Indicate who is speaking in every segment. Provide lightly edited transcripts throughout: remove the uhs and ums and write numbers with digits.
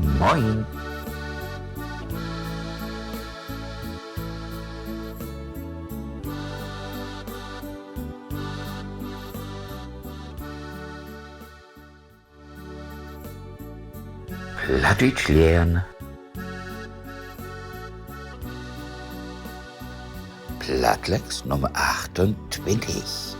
Speaker 1: Moin! Plattdeutsch lernen. Plattlex Nummer 28.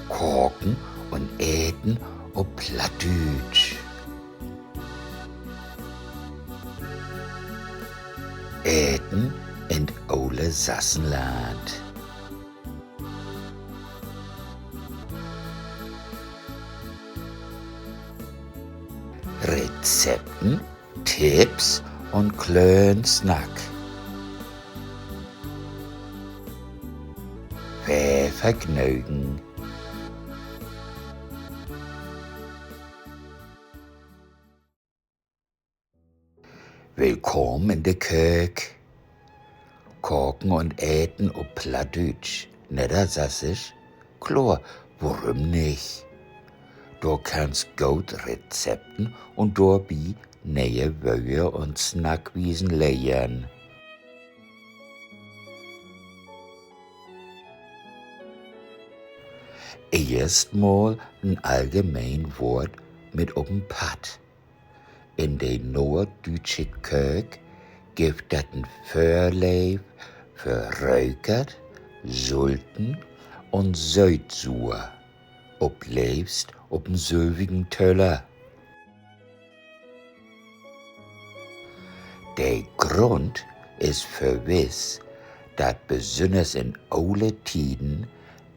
Speaker 1: Koken und eten auf Plattdeutsch. Eten in Ole Sassenland. Rezepten, Tipps und kleinen Snack. Viel Vergnügen. Willkommen in der Kök. Koken und eten auf Plattdeutsch. Niedersächsisch? Klar, warum nicht? Du kannst gut Rezepten und dabei neue Wörter und Snackwiesen lernen. Erstmal ein allgemein Wort mit auf'm Pad. In der norddeutsche Kök gibt das ein Vorleib für Räukert, Sulten und Südsur. Obleibst ob'n sylvigen Töller. Der Grund ist verwiss, dat besonders in alle Tiden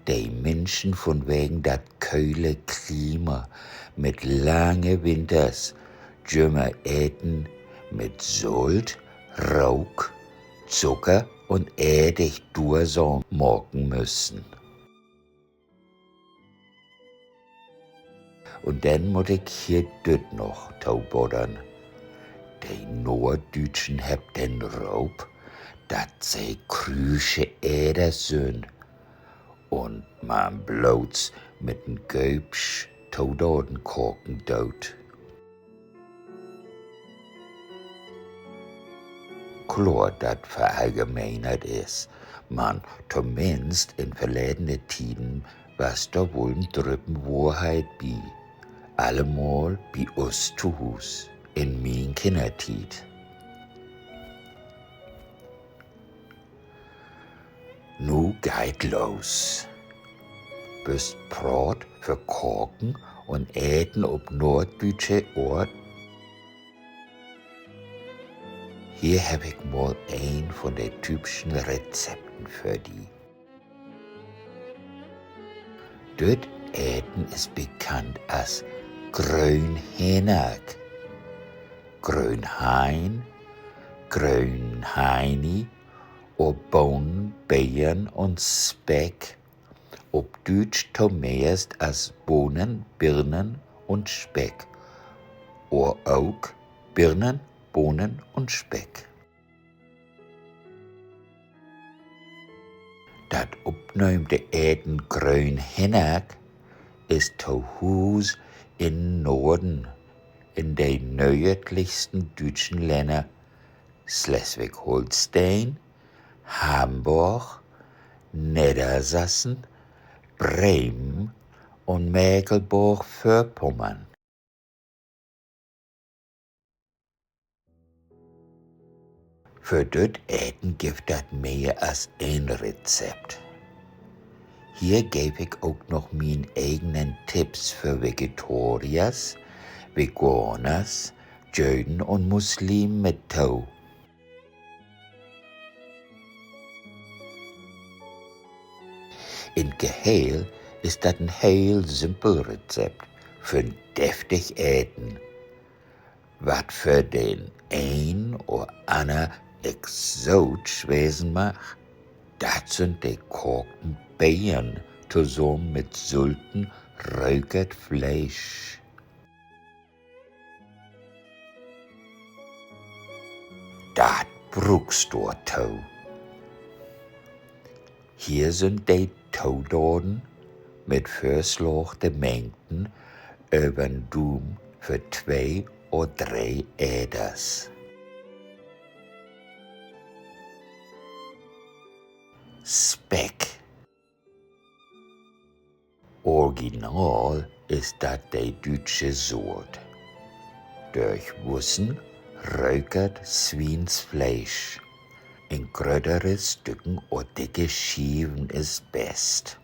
Speaker 1: die Menschen von wegen dat kühle Klima mit lange Winters dümmer eten mit Salt, Rauch, Zucker und Edig durchsam morgen müssen. Und dann muss ich hier düt noch tauboddern. Die Norddeutschen hebt den Raub, dat sie krüsche Äder sind. Und man bloß mit n Göbsch taudoden koken dort. Klar, dat verallgemeinert ist, man zumindest in verledene Tiden was da wohl n drüben Wahrheit bi. Allemal bei uns zu Hus, in mein Kindertied. Nu geht los. Bist Brot für Koken und Eten ob norddeutsche Ort. Hier hab ich mal ein von den typischen Rezepten für die. Dort Eten ist bekannt als Grünhähnack, Grünhain, Grünheini, ob Bohnen, Beeren und Speck, ob Deutsch zumeist als Bohnen, Birnen und Speck, oder auch Birnen, Bohnen und Speck. Dat opneumte Eten Grünhähnack ist zu Hus in Norden, in den nördlichsten deutschen Ländern Schleswig-Holstein, Hamburg, Niedersachsen, Bremen und Mecklenburg-Vorpommern. Für dort Eten gibt das mehr als ein Rezept. Hier gebe ich auch noch meine eigenen Tipps für Vegetariers, Veganers, Juden und Muslimen mit tau. In Geheel ist das ein heel simpel Rezept für ein deftig Eten, wat für den ein oder ander exotisch Wesen macht. Das sind die gekochten Beeren zusammen mit Sulten, räukert Fleisch. Das brauchst du tau. Hier sind die Taudoden mit verslachte Mengen übern Doom für 2 oder 3 Äders. Speck. Original ist das die deutsche Sort. Durch Wussen räuchert Schweinsfleisch. In größere Stücken oder dicke Scheiben ist best.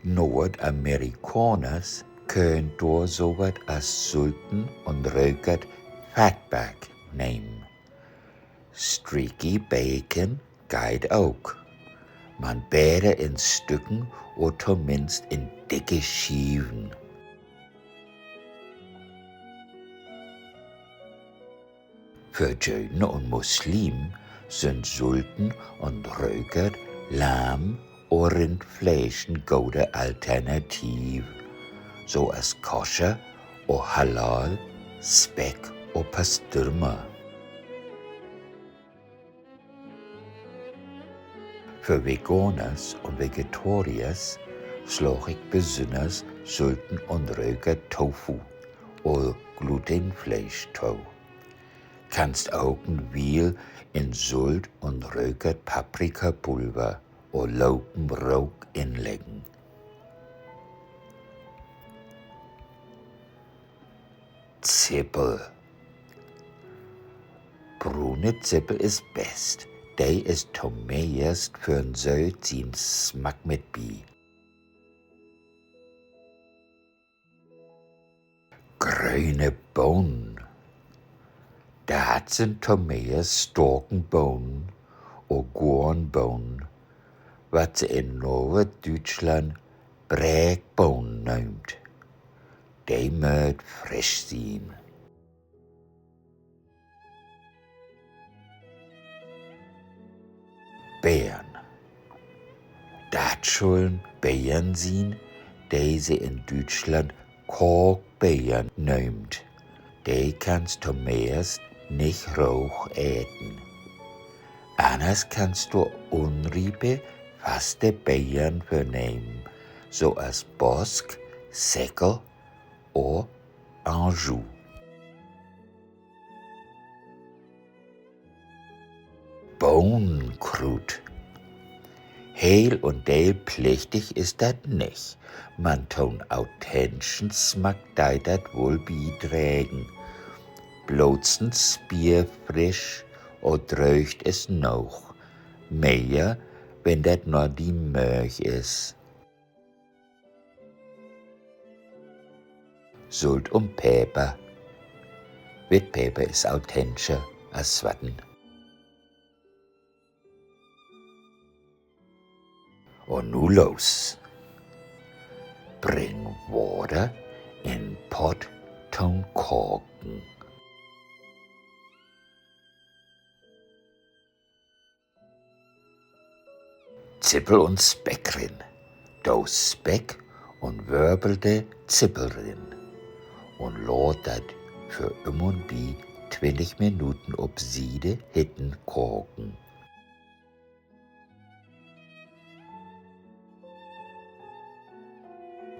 Speaker 1: Nordamerikaners können da sowas als Sulten und räuchert Fatback nehmen. Streaky Bacon geht auch. Man beide in Stücken oder zumindest in dicke Scheiben. Für Juden und Muslimen sind Sulten und räuchert Lamm oder Rindfleisch eine gute Alternative, so als Koscher oder Halal, Speck oder Pastürma. Für Veganers und Vegetariers schlage ich besonders Sulten und räuchert Tofu oder Glutenfleisch zu. Kannst auch ein Wiel in Sult und räuchert Paprikapulver oder Laugenrauch inlegen. Zippel. Brune Zippel ist best. Die ist zumeist für ein Söldchen Smack mit bi. Grüne Bohnen. Dat sind zumeist Storkenbohnen oder Gornbohnen, was sie in Norddeutschland Brägbohnen nennt. Die möcht frisch sein. Beeren. Dat sollen Beeren sein, die sie in Deutschland Korkbeeren nennt. Die kannst du meist nicht roh äten. Anders kannst du unriebe, faste Beeren vernehmen, so als Bosk, Säckel oder Anjou. Bohnenkrut. Heil und Dale pflichtig ist dat nicht. Man tun authentischen Smack dei dat wohl beitragen. Bloßens bierfrisch oder röcht es noch. Mehr, wenn dat nur die Milch ist. Salt und Pfeffer. Witpfeffer ist authentischer als Swatten. Und nu los. Bring Wasser in Pott zum Kochen. Zippel und Speck rin. Do Speck und wörbelte Zippel rin. Und lot dat für und bi 20 Minuten ob Siede hitten kochen.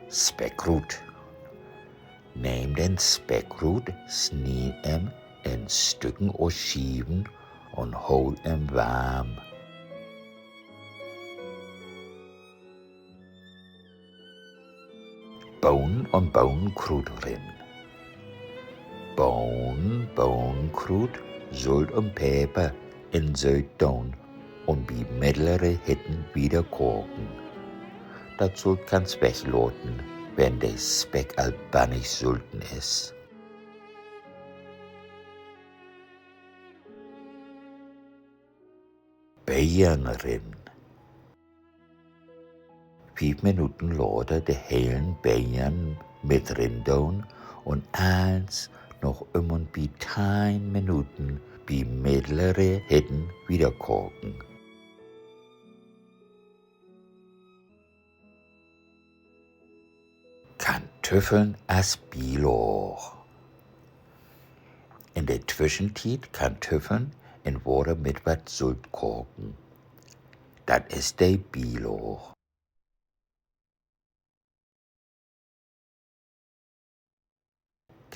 Speaker 1: Speckrut. Neem den Speckrut, snied in Stücken oder Scheiben und hol warm. Bohnen und Bohnenkrut rin. Bohnenkrut, Salt und Pfeffer in Sötdown und bei mittlere Hitten wieder kochen. Dazu kannst wegloten, wenn der Speck albanig sulten ist. Beeren rin. 5 Minuten later die hellen Beeren mit Rindown und eins noch und bei 10 Minuten bei mittlere Hitten wieder kochen. Kartoffeln als Beilage. In der Zwischenzeit Kartoffeln in Wasser mit wat Salt kochen. Das ist der Beilage.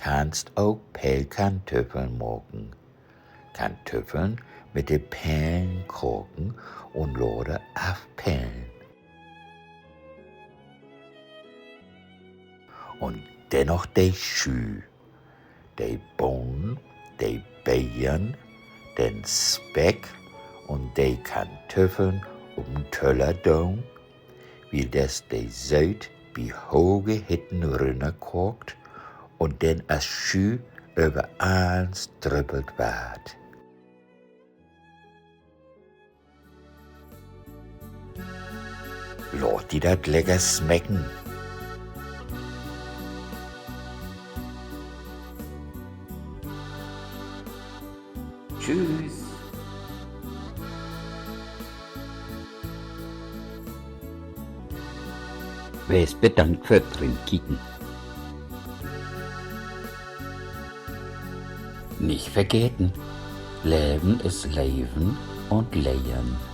Speaker 1: kannst auch Pellkartoffeln machen. Kartoffeln mit de Pellen kochen und lode abpellen. Und dennoch de Schü, de Bohnen, de Beeren, den Speck und de Kartoffeln Teller down, wie das de Seut wie hoge Hitten runterkocht und denn as Schü über alles drüppelt ward. Lot die dat lecker schmecken. Tschüss.
Speaker 2: Wees bedankt für drin kicken. Nicht vergeten, Leben ist Leben und Leben.